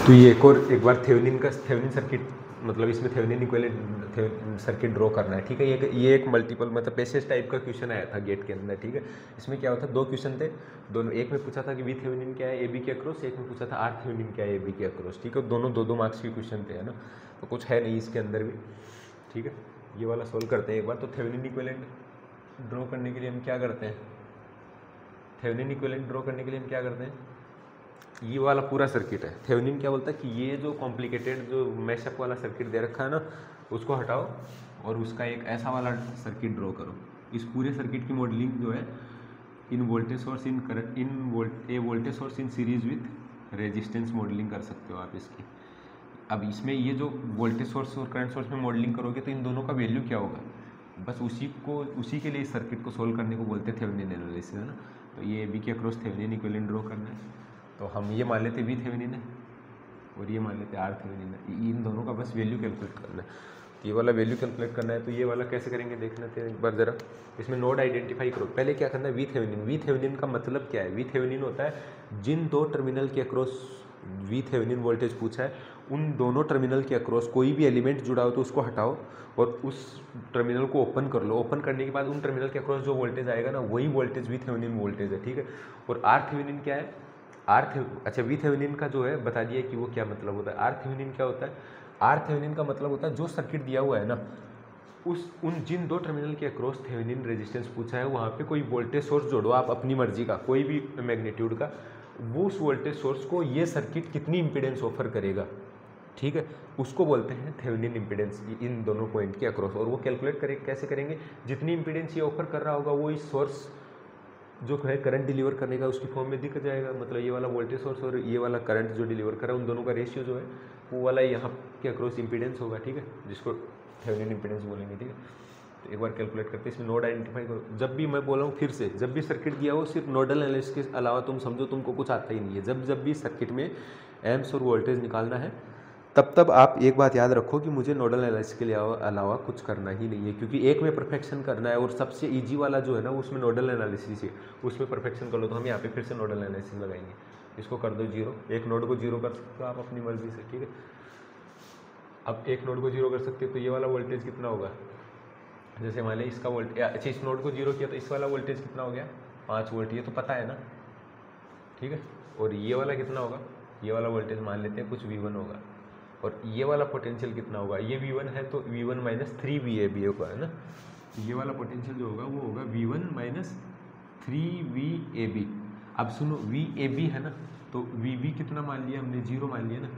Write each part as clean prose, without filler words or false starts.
तो ये एक बार थेवेनिन सर्किट, मतलब इसमें थेवेनिन इक्विवेलेंट सर्किट ड्रॉ करना है, ठीक है। ये एक मल्टीपल मतलब पैसेज टाइप का क्वेश्चन आया था गेट के अंदर, ठीक है। इसमें क्या होता है, दो क्वेश्चन थे, दोनों, एक में पूछा था कि वी थेवेनिन क्या है ए बी के अक्रॉस, एक में पूछा था आर थेवेनिन क्या है ए बी के अक्रॉस, ठीक है। दोनों 2-2 मार्क्स के क्वेश्चन थे, है ना। तो कुछ है नहीं इसके अंदर भी, ठीक है। ये वाला सोल्व करते हैं एक बार। तो थेवेनिन इक्विवेलेंट ड्रॉ करने के लिए हम क्या करते हैं, थेवेनिन इक्विवेलेंट ड्रॉ करने के लिए हम क्या करते हैं, ये वाला पूरा सर्किट है। थेवेनिन क्या बोलता है कि ये जो कॉम्प्लिकेटेड जो मैशअप वाला सर्किट दे रखा है ना, उसको हटाओ और उसका एक ऐसा वाला सर्किट ड्रॉ करो। इस पूरे सर्किट की मॉडलिंग जो है इन voltage source in current a voltage source in series with resistance modelling कर सकते हो आप इसकी। अब इसमें ये जो वोल्टेज सोर्स और करंट सोर्स में मॉडलिंग करोगे तो इन दोनों का वैल्यू क्या होगा, बस उसी के लिए इस सर्किट को सोल्व करने को बोलते हैं थेवेनिन एनालिसिस, है ना। तो ये बी के अक्रॉस थेवेनिन इक्विवेलेंट ड्रॉ करना है। तो हम ये मान लेते वी थेवेनिन है और ये मान लेते आर थेवेनिन है, इन दोनों का बस वैल्यू कैलकुलेट करना है। तो ये वाला वैल्यू कैलकुलेट करना है, तो ये वाला कैसे करेंगे देख लेते हैं एक बार ज़रा। इसमें नोड आइडेंटिफाई करो। पहले क्या करना है, वी थेवेनिन। वी थेवेनिन का मतलब क्या है, वी थेवेनिन होता है जिन दो टर्मिनल के अक्रॉस वी थेवेनिन वोल्टेज पूछा है, उन दोनों टर्मिनल के अक्रॉस कोई भी एलिमेंट जुड़ा हो तो उसको हटाओ और उस टर्मिनल को ओपन कर लो। ओपन करने के बाद उन टर्मिनल के अक्रॉस जो वोल्टेज आएगा ना, वही वोल्टेज वी थेवेनिन वोल्टेज है, ठीक है। और आर थेवेनिन क्या है, अच्छा वी थेवेनिन का जो है बता दिया कि वो क्या मतलब होता है। आर थेवेनिन क्या होता है, आर थेवेनिन का मतलब होता है जो सर्किट दिया हुआ है ना, जिन दो टर्मिनल के अक्रॉस थेवेनिन रेजिस्टेंस पूछा है, वहाँ पे कोई वोल्टेज सोर्स जोड़ो आप अपनी मर्जी का, कोई भी मैग्नीट्यूड का, वो उस वोल्टेज सोर्स को ये सर्किट कितनी इंपीडेंस ऑफर करेगा, ठीक है, उसको बोलते हैं थेवेनिन इंपीडेंस इन दोनों पॉइंट के अक्रॉस। और वो कैलकुलेट कैसे करेंगे, जितनी इंपीडेंस ये ऑफर कर रहा होगा वो इस सोर्स जो है करंट डिलीवर करने का उसकी फॉर्म में दिख जाएगा। मतलब ये वाला वोल्टेज सोर्स और ये वाला करंट जो डिलीवर कर रहा है, उन दोनों का रेशियो जो है वो वाला यहाँ के अक्रॉस इंपीडेंस होगा, ठीक है, जिसको थेवेनिन इंपीडेंस बोलेंगे, ठीक है। तो एक बार कैलकुलेट करते हैं, इसमें नोड आइडेंटिफाई करो। जब भी मैं बोला हूँ फिर से, जब भी सर्किट दिया हो, सिर्फ नोडल एनालिसिस के अलावा तुम समझो तुमको कुछ आता ही नहीं है। जब भी सर्किट में एम्प्स और वोल्टेज निकालना है, तब आप एक बात याद रखो कि मुझे नोडल एनालिसिस के अलावा कुछ करना ही नहीं है, क्योंकि एक में परफेक्शन करना है और सबसे इजी वाला जो है ना उसमें नोडल एनालिसिस है, उसमें परफेक्शन कर लो। तो हम यहाँ पे फिर से नोडल एनालिसिस लगाएंगे, इसको कर दो जीरो, एक नोड को जीरो कर सकते हो आप अपनी मर्जी से, ठीक है। अब एक नोड को जीरो कर सकते हो तो ये वाला वोल्टेज कितना होगा, जैसे मान लिया इसका वोल्टेज, अच्छा इस नोड को जीरो किया तो इस वाला वोल्टेज कितना हो गया 5 वोल्ट, ये तो पता है ना, ठीक है। और ये वाला कितना होगा, ये वाला वोल्टेज मान लेते हैं कुछ V1 होगा, और ये वाला पोटेंशियल कितना होगा, ये V1 है तो V1 माइनस 3VAB होगा, है ना। ये वाला पोटेंशियल जो होगा वो होगा V1 माइनस 3VAB। अब सुनो VAB है ना, तो VB कितना मान लिया हमने, 0 मान लिया ना,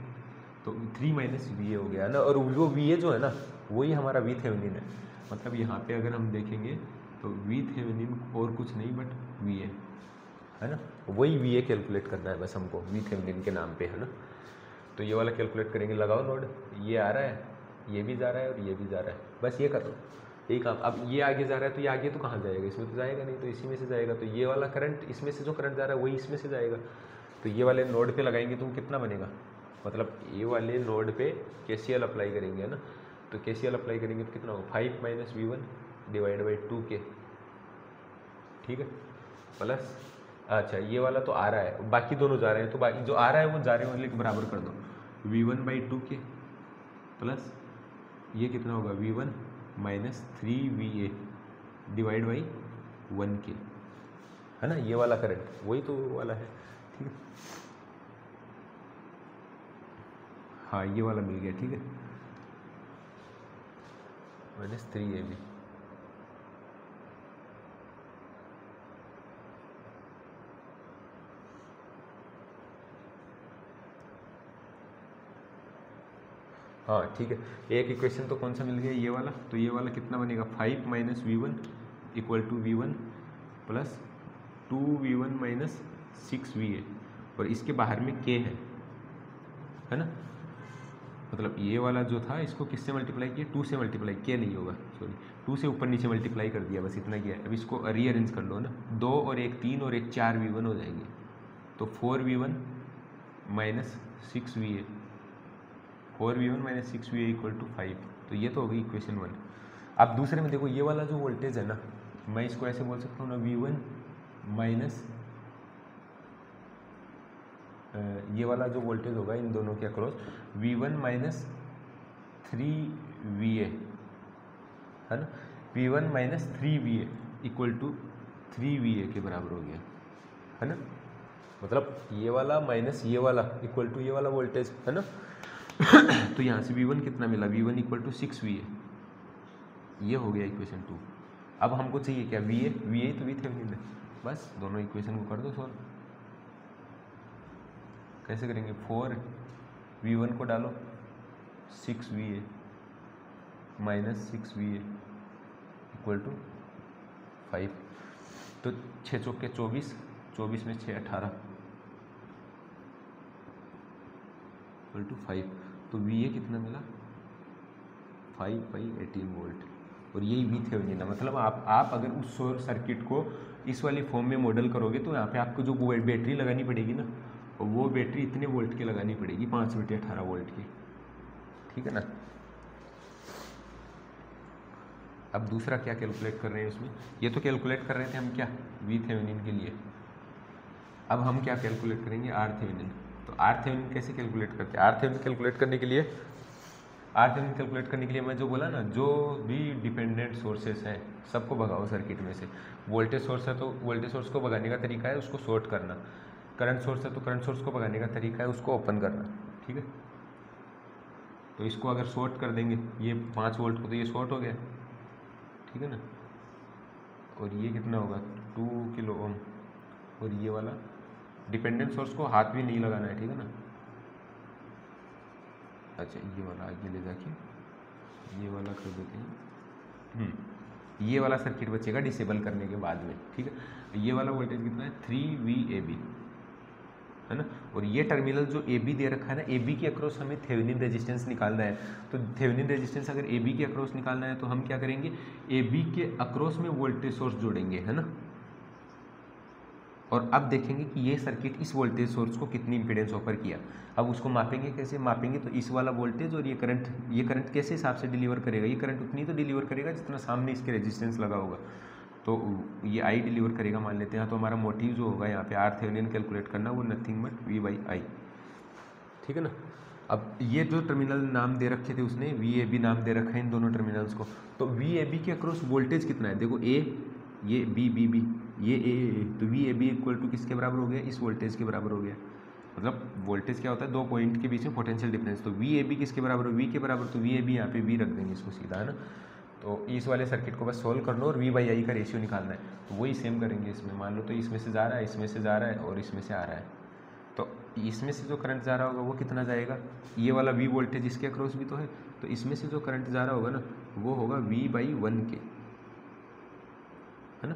तो 3 माइनस VA हो गया ना। और वो VA जो है ना वही हमारा वी थेवेनिन है। मतलब यहाँ पे अगर हम देखेंगे तो वी थेवेनिन और कुछ नहीं बट VA है ना, वही VA कैलकुलेट करना है बस हमको वी थेवेनिन के नाम पे, है ना। तो ये वाला कैलकुलेट करेंगे, लगाओ नोड, ये आ रहा है, ये भी जा रहा है और ये भी जा रहा है, बस ये करो यही काम। अब ये आगे जा रहा है तो ये आगे तो कहाँ जाएगा, इसमें तो जाएगा नहीं, तो इसी में से जाएगा। तो ये वाला करंट इसमें से जो करंट जा रहा है वही इसमें से जाएगा। तो ये वाले नोड पे लगाएंगे तो कितना बनेगा, मतलब ये वाले नोड पे KCL अप्लाई करेंगे, है ना। तो KCL अप्लाई करेंगे तो कितना होगा 5 minus V1 divide by 2K, ठीक है, प्लस, अच्छा ये वाला तो आ रहा है, बाकी दोनों जा रहे हैं, तो बाकी जो आ रहा है वो जा रहे वाले के बराबर कर दो, V1 बाई 2K प्लस ये कितना होगा V1 minus 3VA divide by 1K, है ना। ये वाला करंट वही तो वाला है, ठीक है। हाँ ये वाला मिल गया, ठीक है, माइनस 3AB। हाँ ठीक है, एक इक्वेशन तो कौन सा मिल गया, ये वाला। तो ये वाला कितना बनेगा 5 minus V1 equal to V1 plus 2V1 minus 6VA, और इसके बाहर में K है ना। मतलब ये वाला जो था इसको किससे मल्टीप्लाई किया, 2 से मल्टीप्लाई, K नहीं होगा सॉरी, 2 से ऊपर नीचे मल्टीप्लाई कर दिया, बस इतना किया। अब इसको रीअरेंज कर लो ना, 2 और 1 3 और 1 4V1 हो जाएंगे, तो 4V1 minus 6VA, 4V1 minus 6VA equal to 5। तो ये तो होगी इक्वेशन 1। अब दूसरे में देखो, ये वाला जो वोल्टेज है ना, मैं इसको ऐसे बोल सकता हूँ ना, V1 माइनस ये वाला जो वोल्टेज होगा इन दोनों के अक्रॉस V1 माइनस 3VA है ना, V1 minus 3VA equal to 3VA के बराबर हो गया है ना, मतलब ये वाला माइनस ये वाला इक्वल टू ये वाला वोल्टेज है ना। तो यहाँ से V1 कितना मिला, V1 इक्वल टू 6VA, ये हो गया इक्वेशन 2। अब हमको चाहिए क्या, VA तो VThevenin है, बस दोनों इक्वेशन को कर दो सॉल्व। कैसे करेंगे, 4V1 को डालो 6VA minus 6VA equal to 5, तो 6 चौके 24, 24 में 6 18 इक्वल टू 5, तो VA कितना मिला 5/18 वोल्ट, और यही VThevenin है। मतलब आप अगर उस सर्किट को इस वाली फॉर्म में मॉडल करोगे तो यहाँ पे आपको जो बैटरी लगानी पड़ेगी ना, वो बैटरी इतने वोल्ट की लगानी पड़ेगी, 5/18 वोल्ट की, ठीक है ना। अब दूसरा क्या कैलकुलेट कर रहे हैं उसमें, ये तो कैलकुलेट कर रहे थे हम क्या, VThevenin के लिए। अब हम क्या कैलकुलेट करेंगे, RThevenin। तो RThevenin कैसे कैलकुलेट करते हैं, RThevenin कैलकुलेट करने के लिए मैं जो बोला ना, जो भी डिपेंडेंट सोर्सेस हैं सबको भगाओ सर्किट में से। वोल्टेज सोर्स है तो वोल्टेज सोर्स को भगाने का तरीका है उसको शॉर्ट करना, करंट सोर्स है तो करंट सोर्स को भगाने का तरीका है उसको ओपन करना, ठीक है। तो इसको अगर शॉर्ट कर देंगे, ये 5 वोल्ट को तो ये शॉर्ट हो गया, ठीक है ना, और ये कितना होगा 2 किलो ओम, और ये वाला डिपेंडेंट सोर्स को हाथ भी नहीं लगाना है, ठीक है ना। अच्छा ये वाला आगे ले जाके ये वाला कर देते हैं, ये वाला सर्किट बचेगा डिसेबल करने के बाद में, ठीक है। ये वाला वोल्टेज कितना है 3VAB है ना, और ये टर्मिनल जो AB दे रखा है ना, AB के अक्रॉस हमें थेवेनिन रेजिस्टेंस निकालना है। तो थेवेनिन रेजिस्टेंस अगर AB के अक्रॉस निकालना है तो हम क्या करेंगे, AB के अक्रॉस में वोल्टेज सोर्स जोड़ेंगे, है ना। और अब देखेंगे कि ये सर्किट इस वोल्टेज सोर्स को कितनी इंपीडेंस ऑफर किया। अब उसको मापेंगे, कैसे मापेंगे, तो इस वाला वोल्टेज और ये करंट कैसे हिसाब से डिलीवर करेगा, ये करंट उतनी तो डिलीवर करेगा जितना सामने इसके रेजिस्टेंस लगा होगा, तो ये I डिलीवर करेगा मान लेते हैं। तो हमारा मोटिव जो होगा यहाँ पे RThevenin कैलकुलेट करना, वो नथिंग बट V/I, ठीक है ना। अब ये जो टर्मिनल नाम दे रखे थे उसने, VAB नाम दे रखा है इन दोनों टर्मिनल्स को। तो VAB के अक्रॉस वोल्टेज कितना है, देखो A, ये B, ये A, तो VAB इक्वल टू किसके बराबर हो गया, इस वोल्टेज के बराबर हो गया। मतलब वोल्टेज क्या होता है, 2 पॉइंट के बीच में पोटेंशियल डिफरेंस। तो VAB किसके बराबर हो, V के बराबर, तो VAB यहाँ पे V रख देंगे इसको सीधा, है ना। तो इस वाले सर्किट को बस सोल्व करना और V/I का रेशियो निकालना है। तो वही सेम करेंगे इसमें, मान लो तो इसमें से जा रहा है, इसमें से जा रहा है और इसमें से आ रहा है। तो इसमें से जो करंट जा रहा होगा वो कितना जाएगा, ये वाला V वोल्टेज इसके अक्रॉस भी तो है, तो इसमें से जो करंट जा रहा होगा ना वो होगा V/1 के, है ना।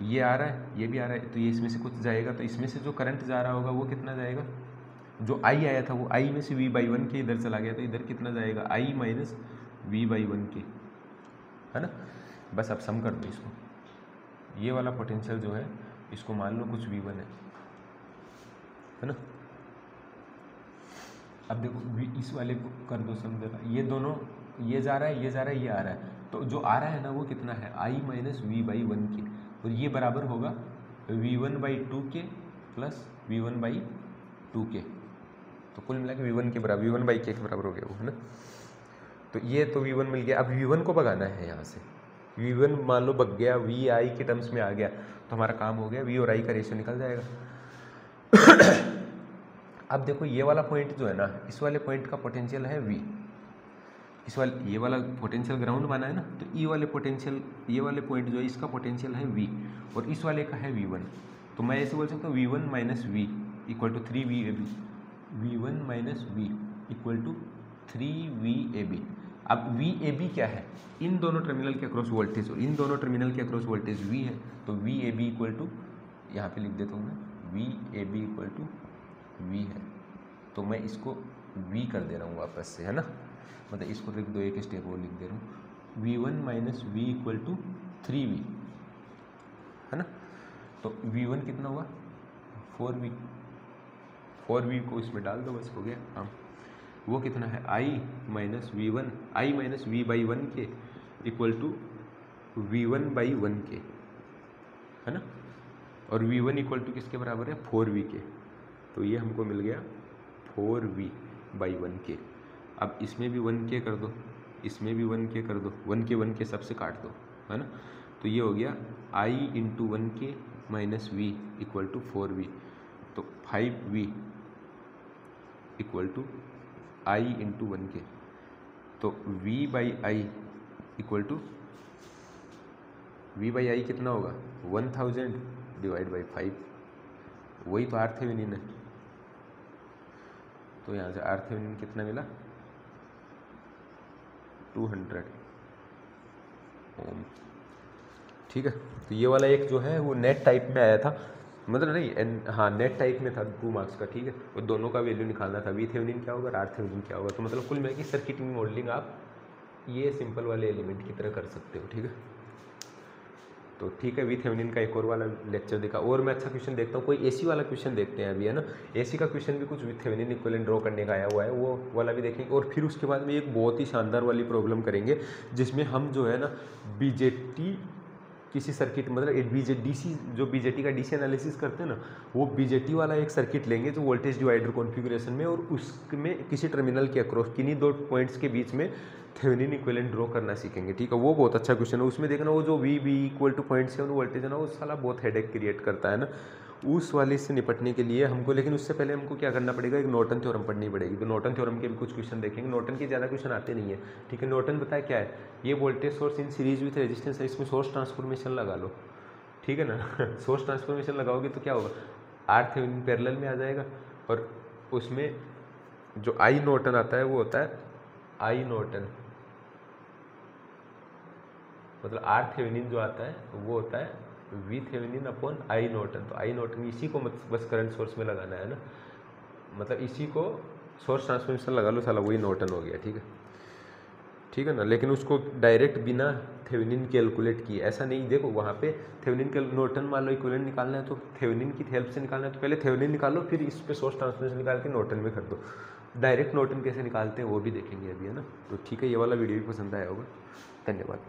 ये आ रहा है, ये भी आ रहा है, तो ये इसमें से कुछ जाएगा, तो इसमें से जो करंट जा रहा होगा वो कितना जाएगा, जो I आया था वो I में से V/1 के इधर चला गया, तो इधर कितना जाएगा, I माइनस V/1 के, है ना। बस अब सम कर दो इसको, ये वाला पोटेंशियल जो है इसको मान लो कुछ V1 है ना। अब देखो इस वाले को कर दो सम जरा, ये दोनों, ये जा रहा है, ये जा रहा है, ये आ रहा है, तो जो आ रहा है ना वो कितना है I माइनस V/1 के, और ये बराबर होगा V1/2 के प्लस V1/2 के, तो कुल मिला के V1 के बराबर, V1/k के बराबर हो गया वो, है ना। तो ये तो V1 मिल गया। अब V1 को भगाना है यहाँ से, V1 मान लो भग गया, VI के टर्म्स में आ गया, तो हमारा काम हो गया, V और I का रेशियो निकल जाएगा। अब देखो ये वाला पॉइंट जो है ना, इस वाले पॉइंट का पोटेंशियल है V, इस वाले, ये वाला पोटेंशियल ग्राउंड बना है ना, तो ये वाले पोटेंशियल, ये वाले पॉइंट जो है इसका पोटेंशियल है V, और इस वाले का है V1। तो मैं ऐसे बोल सकता हूँ V1 minus V equal to 3VAB, V1 minus V equal to 3VAB। अब VAB क्या है, इन दोनों टर्मिनल के अक्रॉस वोल्टेज, और इन दोनों टर्मिनल के अक्रॉस वोल्टेज V है, तो VAB इक्वल टू, यहाँ पे लिख देता हूँ मैं, VAB इक्वल टू V है, तो मैं इसको V कर दे रहा हूँ वापस से, है ना, मतलब इसको लिख दो, एक स्टेप वो लिख दे रहा हूँ, V1 minus V equal to 3V, है ना। तो V1 कितना हुआ 4V, 4V को इसमें डाल दो, बस हो गया हाँ। वो कितना है I minus V1, I minus V/1 के इक्वल टू V1/1 के, है ना, और V1 इक्वल टू किसके बराबर है 4V के, तो ये हमको मिल गया 4v/1k। अब इसमें भी 1k कर दो, इसमें भी 1k कर दो, 1k सबसे काट दो, है ना। तो ये हो गया I × 1k - v = 4v। तो 5v = I × 1k। तो v/i कितना होगा 1000 / 5, वही तो RThevenin है। तो यहाँ से RThevenin कितना मिला 200 ओम। ठीक है, तो ये वाला एक जो है वो नेट टाइप में आया था, मतलब नहीं हाँ नेट टाइप में था 2 मार्क्स का। ठीक है, वो दोनों का वैल्यू निकालना था, VThevenin क्या होगा और RThevenin क्या होगा। तो मतलब कुल मिला के सर्किटिंग मॉडलिंग आप ये सिंपल वाले एलिमेंट की तरह कर सकते हो। ठीक है, तो ठीक है, VThevenin का एक और वाला लेक्चर देखा। और मैं अच्छा क्वेश्चन देखता हूँ, कोई AC वाला क्वेश्चन देखते हैं अभी, है ना। AC का क्वेश्चन भी कुछ VThevenin इक्विवेलेंट ड्रॉ करने का आया हुआ है, वो वाला भी देखेंगे। और फिर उसके बाद में एक बहुत ही शानदार वाली प्रॉब्लम करेंगे जिसमें हम जो है ना BJT किसी सर्किट, मतलब जो BJT का DC एनालिसिस करते हैं ना, वो BJT वाला एक सर्किट लेंगे जो वोल्टेज डिवाइडर कॉन्फ़िगरेशन में, और उसमें किसी टर्मिनल के अक्रॉस किन्हीं 2 पॉइंट्स के बीच में थेवेनिन इक्विवेलेंट ड्रॉ करना सीखेंगे। ठीक है, वो बहुत अच्छा क्वेश्चन है। उसमें देखना वो जो VB = 0.7 वोल्टेज है ना, वो साला बहुत हेडेक क्रिएट करता है ना। उस वाले से निपटने के लिए हमको, लेकिन उससे पहले हमको क्या करना पड़ेगा, एक नॉर्टन थ्योरम पढ़नी पड़ेगी। तो नॉर्टन थ्योरम के भी कुछ क्वेश्चन देखेंगे। नॉर्टन के ज़्यादा क्वेश्चन आते नहीं है। ठीक है, नॉर्टन बताया क्या है, ये voltage source in series with resistance है, इसमें सोर्स ट्रांसफॉर्मेशन लगा लो। ठीक है ना सोर्स ट्रांसफॉर्मेशन लगाओगे तो क्या होगा, RThevenin पैरेलल में आ जाएगा, और उसमें जो I नॉर्टन आता है वो होता है I नॉर्टन, मतलब RThevenin जो आता है वो होता है VThevenin / I नॉर्टन। तो I नॉर्टन इसी को बस करंट सोर्स में लगाना है ना, मतलब इसी को सोर्स ट्रांसफॉर्मेशन लगा लो, साला वही नॉर्टन हो गया। ठीक है ना, लेकिन उसको डायरेक्ट बिना थेवेनिन कैलकुलेट किए ऐसा नहीं। देखो वहाँ पे थेवेनिन नॉर्टन मान लो इक्विवेलेंट निकालना है तो थेवेनिन की हेल्प से निकालना है, तो पहले थेवेनिन निकालो, फिर इस पे सोर्स ट्रांसफॉर्मेशन निकाल के नॉर्टन में कर दो। डायरेक्ट नॉर्टन कैसे निकालते हैं वो भी देखेंगे अभी, है ना। तो ठीक है, ये वाला वीडियो भी पसंद आया होगा। धन्यवाद।